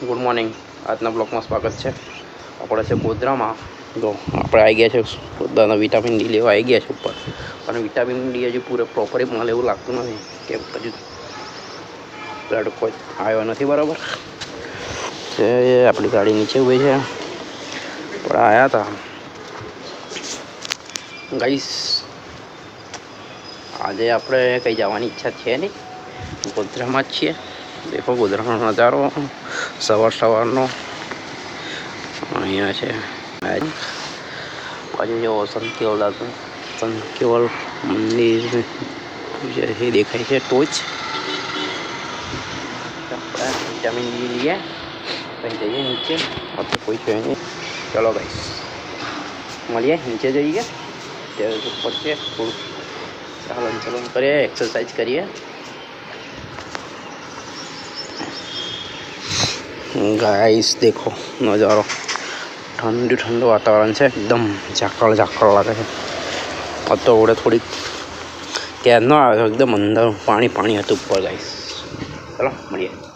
Good morning. આજના બ્લોગમાં સ્વાગત છે. આપણે છે ગોધરામાં. તો આપણે આવી ગયા છે બધાના વિટામિન ડી લેવા આવી ગયા છે ઉપર, પણ વિટામિન ડી હજી પ્રોપર મળે એવું લાગતું નથી, કેમ હજુ બ્લડ કોઈ આવ્યો નથી બરાબર. આપણી ગાડી નીચે ઉભી છે, પણ આવ્યા હતા ગાઈસ. આજે આપણે કંઈ જવાની ઈચ્છા છે નહીં, ગોધરામાં જ છીએ. દેખો ગોધરાનો નજારો સવારનો અહીંયા છે. પછી જો સંત કેવલ મંદિર જે દેખાય છે ટોચ. આપણે વિટામિન ડી લઈએ, પછી જઈએ નીચે. આપણે કોઈ છે નહીં. ચલો ગાઈસ મળીએ, નીચે જઈએ. ત્યારે ઉપર છે થોડું ચલન કરીએ, एक्सरसाइज કરીએ. गाइस देखो नज़ारो, ठंडू ठंडू वातावरण है, एकदम झाकड़ लागे है. अब तो ओडे थोड़ी क्या ना एकदम अंदर पानी पानी હતું ઉપર. गाइस चलो મળીએ.